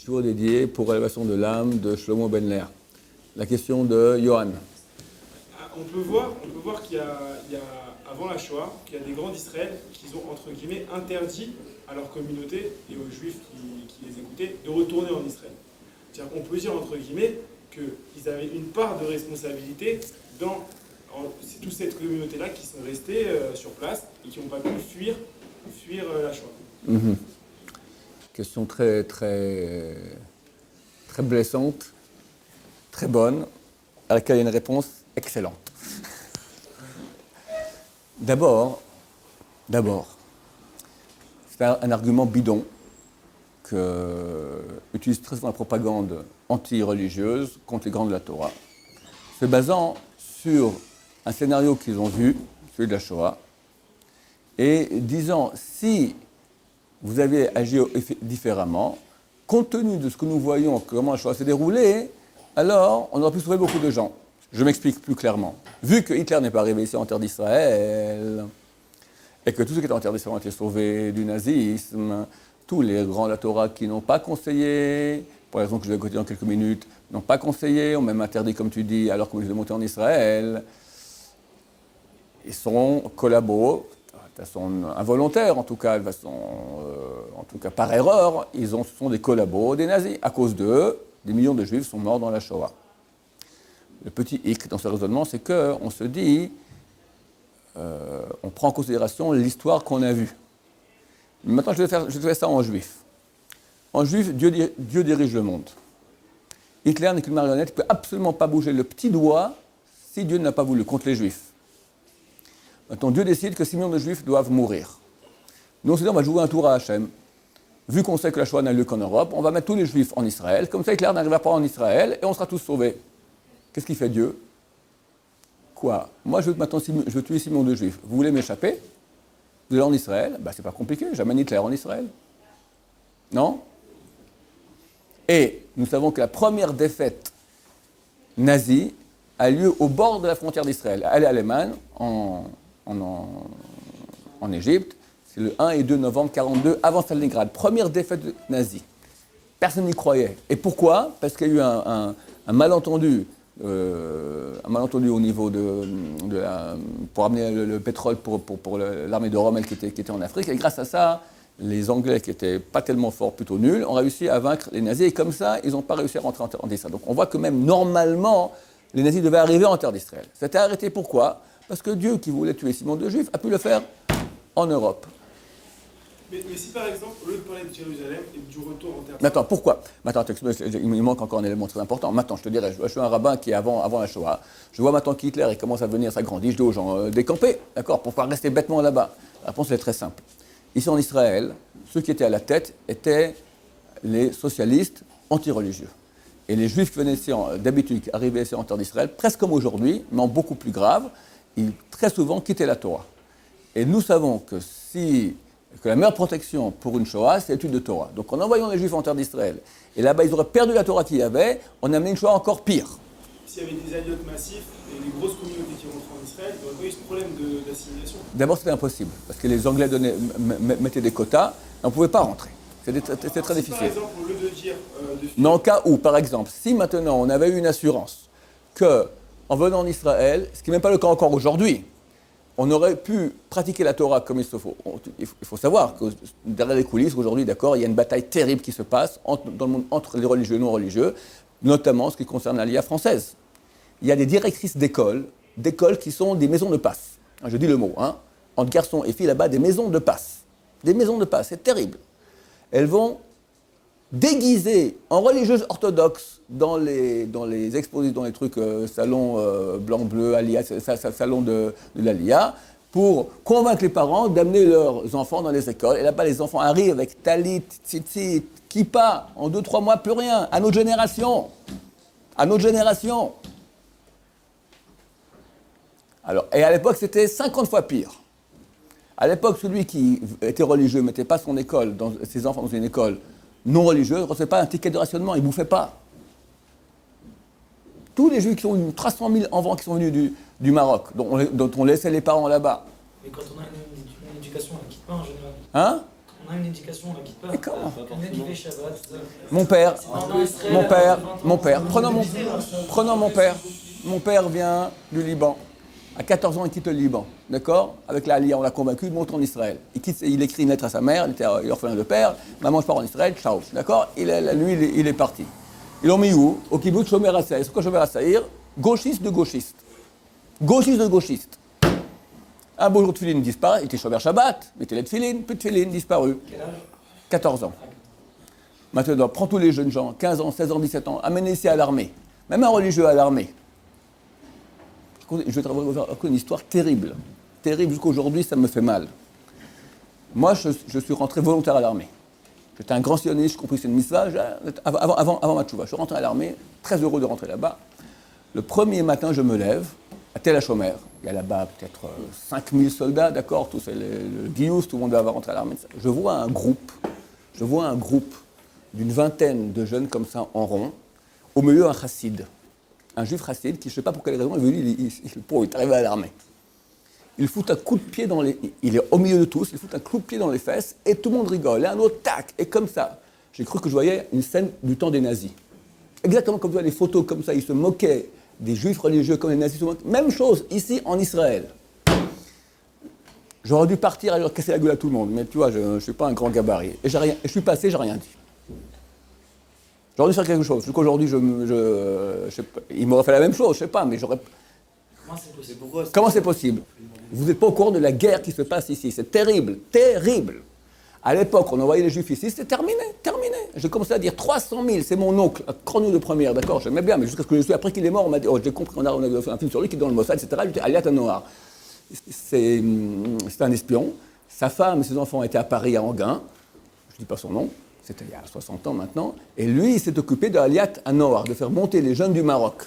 shiur dédié pour l'élévation de l'âme de Shlomo Ben Leah. La question de Johan. On peut voir qu'il y a, avant la Shoah, qu'il y a des grands d'Israël qui ont, entre guillemets, interdit à leur communauté et aux Juifs qui les écoutaient de retourner en Israël. C'est-à-dire qu'on peut dire, entre guillemets, qu'ils avaient une part de responsabilité dans c'est toute cette communauté-là qui sont restés sur place et qui n'ont pas pu fuir la Shoah. Mm-hmm. Question très blessante, très bonne, à laquelle il y a une réponse excellente. D'abord, c'est un argument bidon que utilise très souvent la propagande anti-religieuse contre les grands de la Torah, se basant sur un scénario qu'ils ont vu, celui de la Shoah, et disant si vous aviez agi différemment, compte tenu de ce que nous voyons, comment la Shoah s'est déroulée, alors on aurait pu sauver beaucoup de gens. Je m'explique plus clairement. Vu que Hitler n'est pas arrivé ici en terre d'Israël, et que tous ceux qui étaient en terre d'Israël ont été sauvés du nazisme, tous les grands de la Torah qui n'ont pas conseillé, pour la raison que je vais écouter dans quelques minutes, n'ont pas conseillé, ont même interdit, comme tu dis, alors qu'on de monter en Israël, ils sont collabos, de façon involontaire en tout cas, en tout cas par erreur, ce sont des collabos des nazis. À cause d'eux, des millions de juifs sont morts dans la Shoah. Le petit hic dans ce raisonnement, c'est qu'on se dit, on prend en considération l'histoire qu'on a vue. Maintenant, je vais faire ça en juif. En juif, Dieu dirige le monde. Hitler n'est qu'une marionnette, il ne peut absolument pas bouger le petit doigt si Dieu n'a pas voulu, contre les juifs. Maintenant, Dieu décide que 6 millions de juifs doivent mourir. Nous, on va jouer un tour à Hachem. Vu qu'on sait que la Shoah n'a lieu qu'en Europe, on va mettre tous les juifs en Israël. Comme ça, Hitler n'arrivera pas en Israël et on sera tous sauvés. Qu'est-ce qu'il fait Dieu? Quoi? Moi, je veux tuer 6 millions de juifs. Vous voulez m'échapper? Vous allez en Israël? C'est pas compliqué, j'amène Hitler en Israël. Non? Et nous savons que la première défaite nazie a lieu au bord de la frontière d'Israël, à Al-Aman, en Égypte. C'est le 1 et 2 novembre 1942, avant Stalingrad. Première défaite nazie. Personne n'y croyait. Et pourquoi? Parce qu'il y a eu un malentendu. Au niveau pour amener le pétrole pour l'armée de Rommel qui était en Afrique. Et grâce à ça, les Anglais, qui n'étaient pas tellement forts, plutôt nuls, ont réussi à vaincre les nazis. Et comme ça, ils n'ont pas réussi à rentrer en terre d'Israël. Donc on voit que même normalement, les nazis devaient arriver en terre d'Israël. C'était arrêté pourquoi? Parce que Dieu, qui voulait tuer 6 millions de juifs, a pu le faire en Europe. Mais si par exemple, au lieu de parler de Jérusalem et du retour en terre... Attends, pourquoi? Maintenant, il manque encore un élément très important. Maintenant, je te dirais, je suis un rabbin qui est avant la Shoah. Je vois maintenant qu'Hitler il commence à venir, s'agrandit. Je dis aux gens, décampez, d'accord, pour ne pas rester bêtement là-bas. La réponse est très simple. Ici en Israël, ceux qui étaient à la tête étaient les socialistes anti-religieux. Et les juifs qui venaient ici, d'habitude, qui arrivaient ici en terre d'Israël, presque comme aujourd'hui, mais en beaucoup plus grave, ils très souvent quittaient la Torah. Et nous savons que la meilleure protection pour une Shoah, c'est l'étude de Torah. Donc en envoyant les Juifs en terre d'Israël, et là-bas ils auraient perdu la Torah qu'il y avait, on a amené une Shoah encore pire. S'il y avait des aliotes massifs et des grosses communautés qui rentrent en Israël, il n'y aurait pas eu ce problème d'assimilation. D'abord c'était impossible, parce que les Anglais mettaient des quotas, et on ne pouvait pas rentrer. C'était très difficile. Par exemple, au lieu de dire... Dans le cas où, par exemple, si maintenant on avait eu une assurance qu'en venant en Israël, ce qui n'est même pas le cas encore aujourd'hui, on aurait pu pratiquer la Torah comme il se faut. Il faut savoir que derrière les coulisses, aujourd'hui, d'accord, il y a une bataille terrible qui se passe dans le monde entre les religieux et non religieux, notamment en ce qui concerne l'Aliyah française. Il y a des directrices d'écoles qui sont des maisons de passe. Je dis le mot, entre garçons et filles là-bas, des maisons de passe. Des maisons de passe, c'est terrible. Elles vont déguisées en religieuses orthodoxes dans les expositions, dans les trucs salon blanc-bleu, Aliyah, salon de l'Aliyah, pour convaincre les parents d'amener leurs enfants dans les écoles. Et là-bas, les enfants arrivent avec talit, tzitzit, kippa, en 2-3 mois, plus rien. À notre génération. Alors, et à l'époque, c'était 50 fois pire. À l'époque, celui qui était religieux ne mettait pas ses enfants dans une école non religieuse, ne recevait pas un ticket de rationnement, il ne bouffait pas. Tous les Juifs qui ont eu 300 000 enfants qui sont venus du Maroc, dont on laissait les parents là-bas. Mais quand on a une éducation, on ne quitte pas en général. Hein? On On a une éducation qui peut. Et comment? On est Shabbat. Mon père, mon père, prenons mon père vient du Liban. À 14 ans, il quitte le Liban, d'accord? Avec l'Aliyah, on l'a convaincu, il monte en Israël. Il écrit une lettre à sa mère, il était orphelin de père. Maman, je pars en Israël, ciao, d'accord? Lui, il est parti. Ils l'ont mis où? Au kibbutz Shomer HaSaïr. C'est quoi Shomer HaSaïr? Gauchiste de gauchiste. Gauchiste de gauchiste. Un beau jour de Tfilin disparaît, il était Shomer Shabbat, mettez les Tfilin, plus de Tfilin, disparu. Quel âge? 14 ans. Maintenant, prends tous les jeunes gens, 15 ans, 16 ans, 17 ans, amènez ici à l'armée. Même un religieux à l'armée. Je vais te raconter une histoire terrible. Terrible, jusqu'aujourd'hui, ça me fait mal. Moi, je suis rentré volontaire à l'armée. J'étais un grand sioniste, j'ai compris que c'est une mitzvah, avant ma tchouva. Je suis rentré à l'armée, très heureux de rentrer là-bas. Le premier matin, je me lève, à Tel HaShomer. Il y a là-bas peut-être 5000 soldats, d'accord, tous le Gius, tout le monde va rentrer à l'armée. Je vois un groupe d'une vingtaine de jeunes comme ça, en rond, au milieu un chassid. Un juif chassid qui, je ne sais pas pour quelle raison, il est arrivé à l'armée. Il fout un coup de pied il est au milieu de tous, il fout un coup de pied dans les fesses, et tout le monde rigole. Et un autre, tac, et comme ça. J'ai cru que je voyais une scène du temps des nazis. Exactement comme tu vois les photos comme ça, ils se moquaient des juifs religieux comme les nazis. Même chose ici en Israël. J'aurais dû partir et leur casser la gueule à tout le monde, mais tu vois, je ne suis pas un grand gabarit. Et je suis passé, j'ai rien dit. J'aurais dû faire quelque chose. Jusqu'aujourd'hui, je sais pas, il m'aurait fait la même chose, je ne sais pas, mais j'aurais... Comment c'est possible? Vous n'êtes pas au courant de la guerre qui se passe ici. C'est terrible, terrible. À l'époque, on envoyait les juifs ici, c'était terminé. J'ai commencé à dire 300 000, c'est mon oncle, un chrono de première, d'accord, j'aimais bien, mais jusqu'à ce que je suis, après qu'il est mort, on m'a dit, oh, j'ai compris, on a fait un film sur lui qui est dans le Mossad, etc. Il était Aliat Noir. C'est un espion. Sa femme et ses enfants étaient à Paris, à Anguin. Je ne dis pas son nom, c'était il y a 60 ans maintenant. Et lui, il s'est occupé de Aliat Noir, de faire monter les jeunes du Maroc.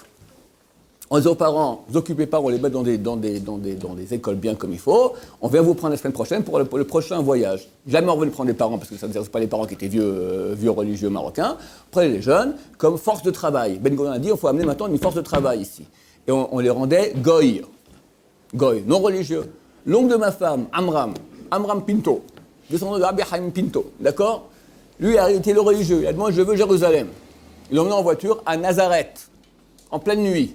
On dit aux parents, vous occupez pas, on les met dans des écoles bien comme il faut. On vient vous prendre la semaine prochaine pour le prochain voyage. Jamais on veut prendre les parents, parce que ça ne s'intéresse pas les parents qui étaient vieux religieux marocains. Prenez les jeunes comme force de travail. Ben Gurion a dit, il faut amener maintenant une force de travail ici. Et on les rendait goy, non religieux. L'oncle de ma femme, Amram Pinto, descendant de Rabbi Haim Pinto, d'accord? Lui a été le religieux, il a dit, moi je veux Jérusalem. Il l'a emmené en voiture à Nazareth, en pleine nuit.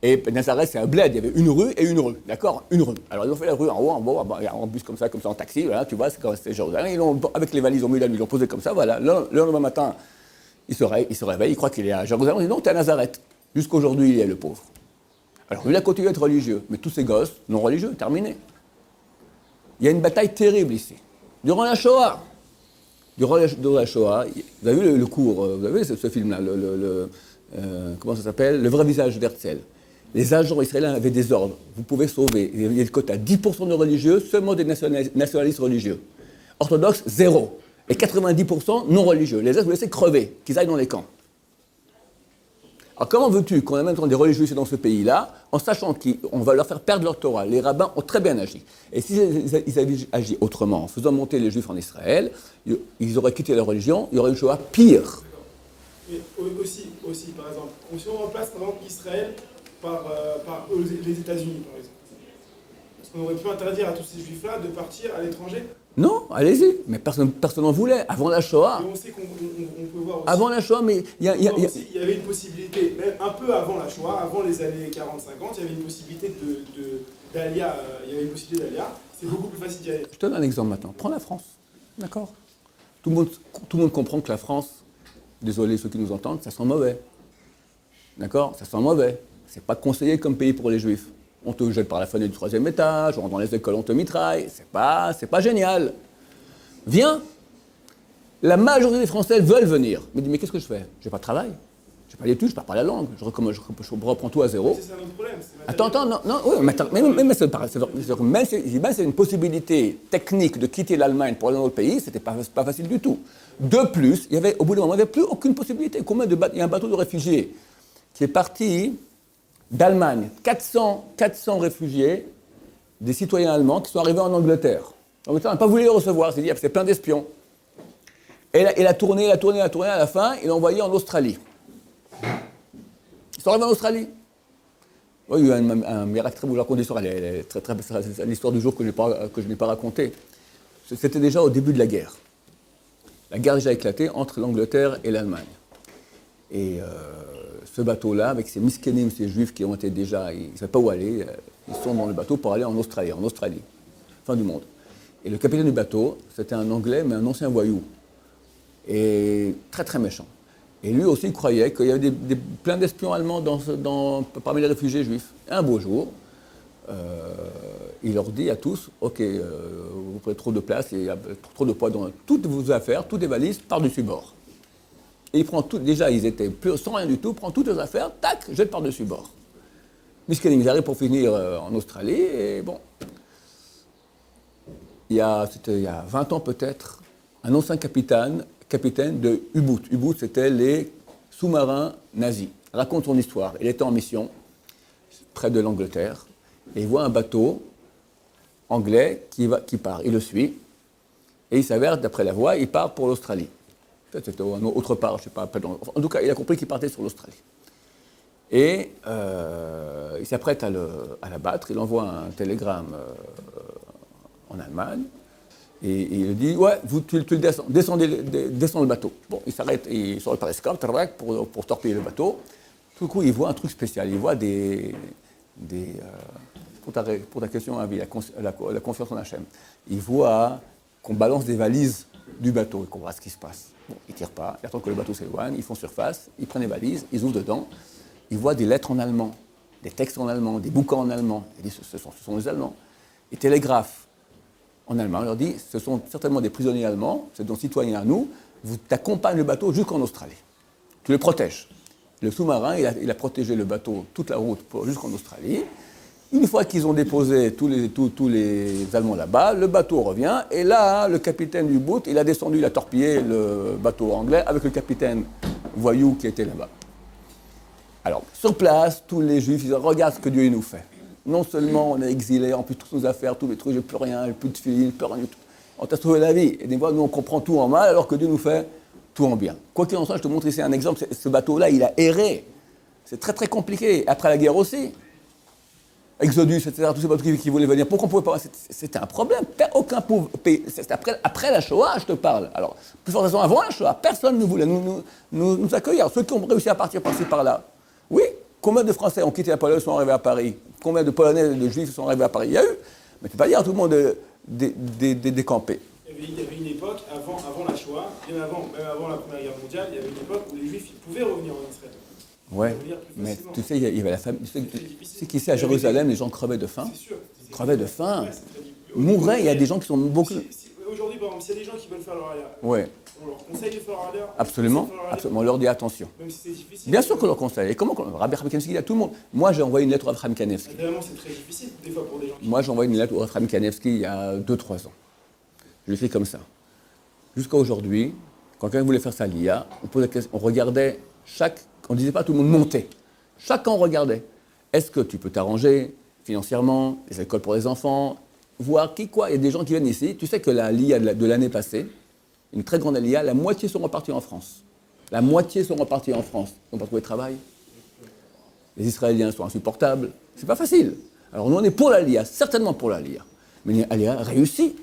Et Nazareth, c'est un bled, il y avait une rue et une rue, d'accord? Une rue. Alors ils ont fait la rue en haut, en bas, en bus comme ça, en taxi, voilà, tu vois, c'est Jérusalem. Avec les valises au milieu, ils l'ont posé comme ça, voilà. Le lendemain matin, il se réveille, il croit qu'il est à Jérusalem, il dit non, t'es à Nazareth. Jusqu'aujourd'hui, il est le pauvre. Alors lui, il a continué à être religieux, mais tous ces gosses, non religieux, terminé. Il y a une bataille terrible ici. Durant la Shoah, vous avez vu le cours, vous avez vu ce film-là, comment ça s'appelle? Le vrai visage d'Herzl. Les agents israéliens avaient des ordres. Vous pouvez sauver. Il y avait le quota 10% de religieux, seulement des nationalistes religieux. Orthodoxes, 0. Et 90% non religieux. Les autres, vous laissez crever, qu'ils aillent dans les camps. Alors comment veux-tu qu'on amène des religieux ici dans ce pays-là, en sachant qu'on va leur faire perdre leur Torah? Les rabbins ont très bien agi. Et s'ils avaient agi autrement, en faisant monter les juifs en Israël, ils auraient quitté leur religion, il y aurait une Shoah pire. Mais aussi, par exemple, si on remplace par exemple Israël par les États-Unis, par exemple, est-ce qu'on aurait pu interdire à tous ces juifs-là de partir à l'étranger? Non, allez-y, mais personne n'en voulait. Avant la Shoah. Et on sait qu'on peut voir aussi. Avant la Shoah, mais il y avait une possibilité, même un peu avant la Shoah, avant les années 40-50, il y avait une possibilité d'Alia. C'est beaucoup plus facile d'y aller. Je te donne un exemple maintenant. Prends la France, d'accord? Tout le monde comprend que la France, désolé ceux qui nous entendent, ça sent mauvais. D'accord? Ça sent mauvais. C'est pas conseillé comme pays pour les Juifs. On te jette par la fenêtre du 3e étage, on rentre dans les écoles, on te mitraille. C'est pas génial. Viens. La majorité des Français veulent venir. Mais dis, mais qu'est-ce que je fais? J'ai pas de travail. J'ai pas d'études, je parle pas la langue. Je reprends tout à zéro. C'est ça notre problème. Attends, non, oui, c'est une possibilité technique de quitter l'Allemagne pour aller dans notre pays, c'était pas facile du tout. De plus, au bout d'un moment, il n'y avait plus aucune possibilité. Il y a un bateau de réfugiés qui est parti d'Allemagne, 400 réfugiés, des citoyens allemands qui sont arrivés en Angleterre. L'Angleterre n'a pas voulu les recevoir, c'est-à-dire c'est plein d'espions. Et il a tourné, à la fin, il l'a envoyé en Australie. Ils sont arrivés en Australie. Oui, il y a eu un miracle très beau, je raconte l'histoire, c'est l'histoire du jour que je n'ai pas racontée. c'était déjà au début de la guerre. La guerre a déjà éclaté entre l'Angleterre et l'Allemagne. Et ce bateau-là, avec ces miskénim, ces juifs qui ont été déjà, ils ne savaient pas où aller, ils sont dans le bateau pour aller en Australie, fin du monde. Et le capitaine du bateau, c'était un Anglais, mais un ancien voyou, et très très méchant. Et lui aussi croyait qu'il y avait plein d'espions allemands parmi les réfugiés juifs. Et un beau jour, il leur dit à tous, ok, vous prenez trop de place, il y a trop de poids dans toutes vos affaires, toutes les valises, par-dessus bord. Et il prend tout, déjà ils étaient sans rien du tout, prend toutes leurs affaires, tac, jette par-dessus bord. Miskening, ils arrivent pour finir en Australie, et bon. C'était il y a 20 ans peut-être, un ancien capitaine de U-boot. U-boot, c'était les sous-marins nazis. Il raconte son histoire. Il était en mission près de l'Angleterre, et il voit un bateau anglais qui part. Il le suit, et il s'avère, d'après la voie, il part pour l'Australie. Peut-être c'était autre part, je ne sais pas. En tout cas, il a compris qu'il partait sur l'Australie. Et il s'apprête à l'abattre. Il envoie un télégramme en Allemagne. Et il lui dit, ouais, tu le descends le bateau. Bon, il s'arrête, il sort le périscope pour torpiller le bateau. Tout coup, il voit un truc spécial. Il voit pour ta question, Avi, la confiance en Hachem. Il voit qu'on balance des valises du bateau et qu'on voit ce qui se passe. Bon, il ne tire pas, il attend que le bateau s'éloigne, ils font surface, ils prennent les valises, ils ouvrent dedans, ils voient des lettres en allemand, des textes en allemand, des bouquins en allemand. Ils disent, ce sont les Allemands. Ils télégraphent en allemand, on leur dit, ce sont certainement des prisonniers allemands, c'est nos citoyens à nous, vous t'accompagnez le bateau jusqu'en Australie. Tu le protèges. Le sous-marin, il a protégé le bateau toute la route jusqu'en Australie. Une fois qu'ils ont déposé tous les Allemands là-bas, le bateau revient, et là, le capitaine du bout, il a descendu, il a torpillé le bateau anglais avec le capitaine voyou qui était là-bas. Alors, sur place, tous les Juifs, ils disent, regarde ce que Dieu nous fait. Non seulement on est exilés, en plus toutes nos affaires, tous les trucs, j'ai plus rien, j'ai plus de filles, plus rien du tout. On t'a sauvé la vie. Et des fois, nous, on comprend tout en mal, alors que Dieu nous fait tout en bien. Quoi qu'il en soit, je te montre ici un exemple. Ce bateau-là, il a erré. C'est très, très compliqué. Après la guerre aussi. Exodus, etc., tous ces bateaux qui voulaient venir. Pourquoi on ne pouvait pas... C'était un problème. Aucun pauvre pays. C'est après la Shoah, je te parle. Alors, plus forte raison, avant la Shoah, personne ne voulait nous accueillir. Ceux qui ont réussi à partir par-ci, par-là. Oui, combien de Français ont quitté la Pologne et sont arrivés à Paris? Combien de Polonais et de Juifs sont arrivés à Paris? Il y a eu. Mais tu ne peux pas dire à tout le monde de décamper. Il y avait une époque, avant la Shoah, même avant la Première Guerre mondiale, il y avait une époque où les Juifs ils pouvaient revenir en Israël. Ouais, mais tu sais, il y avait la famille. Tu sais qu'ici à Jérusalem, les gens crevaient de faim. C'est sûr. Crevaient de faim. Mouraient, il y a des gens qui sont beaucoup. Aujourd'hui, par exemple, s'il y a des gens qui veulent faire leur alia, ouais. On leur conseille de faire leur alia. Absolument, on leur dit attention. Même si c'est difficile. Bien sûr qu'on leur conseille. Et comment Rabbi Chaim Kanevski, à tout le monde. Moi, j'ai envoyé une lettre au Rabbi Chaim Kanevski. Évidemment, c'est très difficile, des fois, pour des gens qui... Moi, j'ai envoyé une lettre au Rabbi Chaim Kanevski il y a 2-3 ans. Je l'ai fait comme ça. Jusqu'à aujourd'hui, quand quelqu'un voulait faire sa lia, on regardait on ne disait pas à tout le monde monter. Chacun regardait. Est-ce que tu peux t'arranger financièrement, les écoles pour les enfants, voir quoi. Il y a des gens qui viennent ici. Tu sais que la lia de l'année passée, une très grande lia, la moitié sont repartis en France. La moitié sont repartis en France. Ils n'ont pas trouvé de travail. Les Israéliens sont insupportables. C'est pas facile. Alors nous, on est pour la lia, certainement pour la lia. Mais la lia réussit.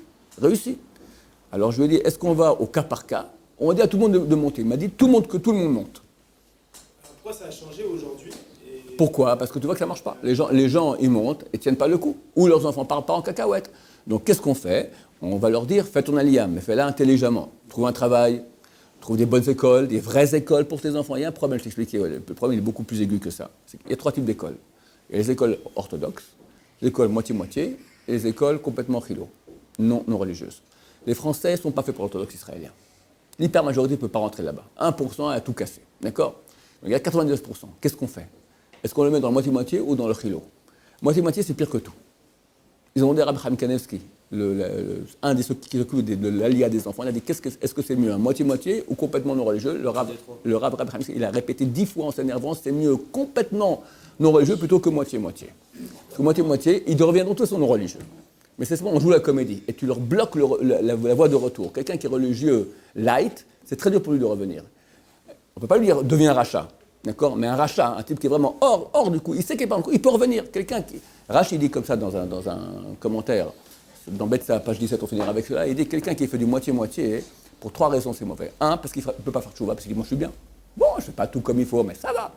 Alors je lui ai dit, est-ce qu'on va au cas par cas? On a dit à tout le monde de monter. Il m'a dit que tout le monde monte. Pourquoi ça a changé aujourd'hui? Pourquoi? Parce que tu vois que ça ne marche pas. Les gens, ils montent et ne tiennent pas le coup. Ou leurs enfants ne partent pas en cacahuète. Donc qu'est-ce qu'on fait? On va leur dire, fais ton aliyah, mais fais-la intelligemment. Trouve un travail, trouve des bonnes écoles, des vraies écoles pour tes enfants. Il y a un problème, je t'expliquais. Le problème il est beaucoup plus aigu que ça. Il y a 3 types d'écoles. Il y a les écoles orthodoxes, les écoles moitié-moitié, et les écoles complètement chilo, non religieuses. Les Français ne sont pas faits pour l'orthodoxe israélien. L'hypermajorité ne peut pas rentrer là-bas. 1% a tout cassé. D'accord? Il y a 99%. Qu'est-ce qu'on fait? Est-ce qu'on le met dans le moitié-moitié ou dans le chilo? Moitié-moitié, c'est pire que tout. Ils ont demandé à Rabbi Chaim Kanevski, un des ceux qui s'occupe de l'aliyah des enfants, il a dit est-ce que c'est mieux, un moitié-moitié ou complètement non religieux? Le Rabbi Chaim Kanevski, il a répété 10 fois en s'énervant, c'est mieux complètement non religieux plutôt que moitié-moitié. Parce que moitié-moitié, ils reviendront tous non religieux. Mais c'est souvent, on joue la comédie et tu leur bloques la voie de retour. Quelqu'un qui est religieux light, c'est très dur pour lui de revenir. On ne peut pas lui dire deviens rachat. D'accord? Mais un rachat, un type qui est vraiment hors du coup, il sait qu'il n'est pas dans le coup, il peut revenir. Quelqu'un qui. Rachid dit comme ça dans un commentaire Dans Betsa, page 17, on finira avec cela. Il dit quelqu'un qui fait du moitié-moitié, pour 3 raisons, c'est mauvais. Un, parce qu'il ne peut pas faire tchouva, parce qu'il dit moi je suis bien. Bon, je ne fais pas tout comme il faut, mais ça va.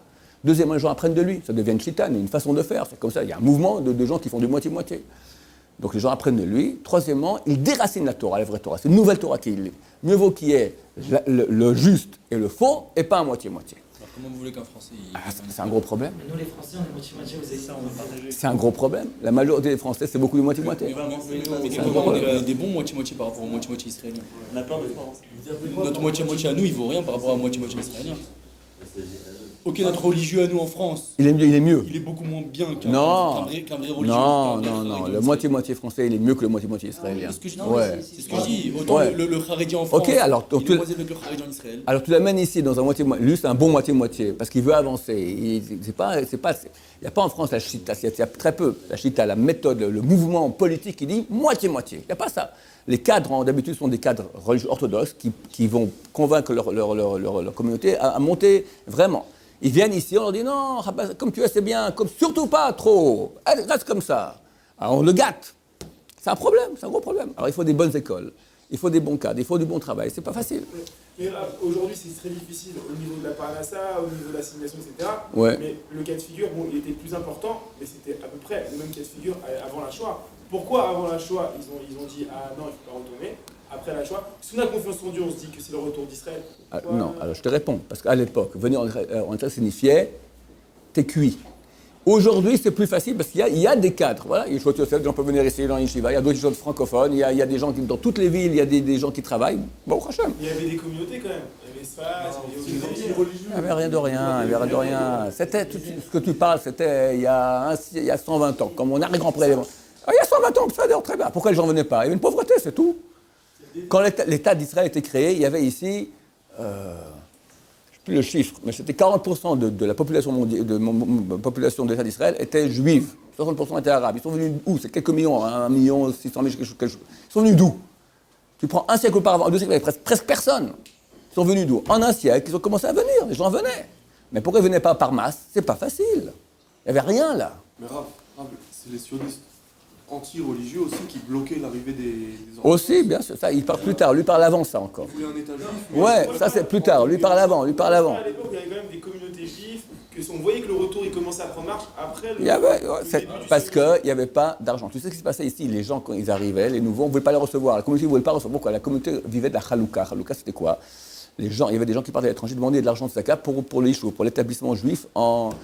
Deuxièmement, les gens apprennent de lui. Ça devient une chitane, une façon de faire. C'est comme ça. Il y a un mouvement de gens qui font du moitié-moitié. Donc les gens apprennent de lui. Troisièmement, il déracine la Torah, la vraie Torah. C'est une nouvelle Torah qu'il est. Mieux vaut qu'il y ait le juste et le faux, et pas un moitié-moitié. Alors comment vous voulez qu'un Français... C'est un gros problème. Mais nous, les Français, on est moitié-moitié, vous avez ça, on va partager. C'est un gros problème. La majorité des Français, c'est beaucoup de moitié-moitié. Mais comment on est des bons moitié-moitié par rapport au moitié-moitié israélien? On a peur de France. Notre moitié-moitié à nous, il vaut rien par rapport à moitié-moitié israélien. Ok, notre religieux à nous en France, Il est mieux. il est beaucoup moins bien Non. qu'un vrai religieux. Non. Le moitié-moitié français, il est mieux que le moitié-moitié israélien. C'est ce que je dis. Ouais. C'est ce que je dis. Autant Ouais. le Haredi en France, Ok, alors, il est moins élevé que le Haredi en Israël. Alors tu l'amènes ici dans un moitié-moitié. Lui, c'est un bon moitié-moitié parce qu'il veut avancer. Il n'y a pas en France la chita, il y a très peu. La chita, la méthode, le mouvement politique qui dit moitié-moitié. Il n'y a pas ça. Les cadres, d'habitude, sont des cadres religieux orthodoxes qui vont convaincre leur communauté à monter vraiment. Ils viennent ici, on leur dit non, comme tu es, c'est bien, comme surtout pas trop. Allez, reste comme ça. Alors on le gâte. C'est un problème, c'est un gros problème. Alors il faut des bonnes écoles, il faut des bons cadres, il faut du bon travail. C'est pas facile. Mais aujourd'hui, c'est très difficile au niveau de la parnassa, au niveau de l'assimilation, etc. Ouais. Mais le cas de figure, bon, il était plus important, mais c'était à peu près le même cas de figure avant la Shoah. Pourquoi avant la Shoah, ils ont dit ah non, il ne faut pas retourner. Après la Shoah, si on a confiance en Dieu, on se dit que c'est le retour d'Israël. Non, alors je te réponds, parce qu'à l'époque, venir en Israël signifiait t'es cuit. Aujourd'hui, c'est plus facile parce qu'il y a des cadres. Voilà, il y a des gens peuvent venir ici dans Yeshiva, il y a d'autres gens francophones, il y a des gens qui, dans toutes les villes, il y a des gens qui travaillent. Bon, Hachem. Il y avait des communautés quand même. Il y avait Sfas, il y avait aussi religieux. Il n'y avait rien de rien, C'était, ce que tu parles, c'était il y a 120 ans, comme mon arrière-grand-père. Il y a 120 ans, ça très bien. Pourquoi les gens ne venaient pas? Il y avait une pauvreté, c'est tout. Quand l'État d'Israël était créé, il y avait ici, je ne sais plus le chiffre, mais c'était 40% de la population mondiale, population de l'État d'Israël était juive. 60% étaient arabes. Ils sont venus d'où? C'est quelques millions, 1,6 million, quelque chose. Ils sont venus d'où? Tu prends un siècle auparavant, 2 siècles, il y avait presque personne. Ils sont venus d'où? En un siècle, ils ont commencé à venir, les gens venaient. Mais pourquoi ils ne venaient pas par masse? C'est pas facile. Il n'y avait rien là. Mais Rav, c'est les sionistes anti-religieux aussi qui bloquaient l'arrivée des enfants. Aussi, bien sûr, ça, il parle plus tard. Lui parle avant ça encore. Ils voulaient un État juif. Ouais, ça c'est plus tard. Lui parle avant. À l'époque, il y avait quand même des communautés juives, on voyait que le retour il commençait à prendre marche après Il y avait, parce qu'il n'y avait pas d'argent. Tu sais ce qui se passait ici? Les gens, quand ils arrivaient, les nouveaux, on ne voulait pas les recevoir. La communauté ne voulait pas recevoir. Pourquoi? La communauté vivait de la chalouka. Chalouka, c'était quoi? Il y avait des gens qui partaient à l'étranger demander de l'argent de Zaka pour les choux, pour l'établissement juif en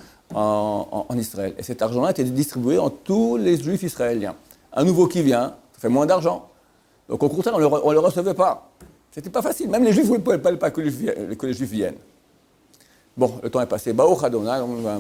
Israël. Et cet argent-là était distribué en tous les juifs israéliens. Un nouveau qui vient, ça fait moins d'argent. Donc au contraire, on ne le recevait pas. C'était pas facile. Même les juifs ne pouvaient pas que les juifs viennent. Bon, le temps est passé. Baruch Adonai, on va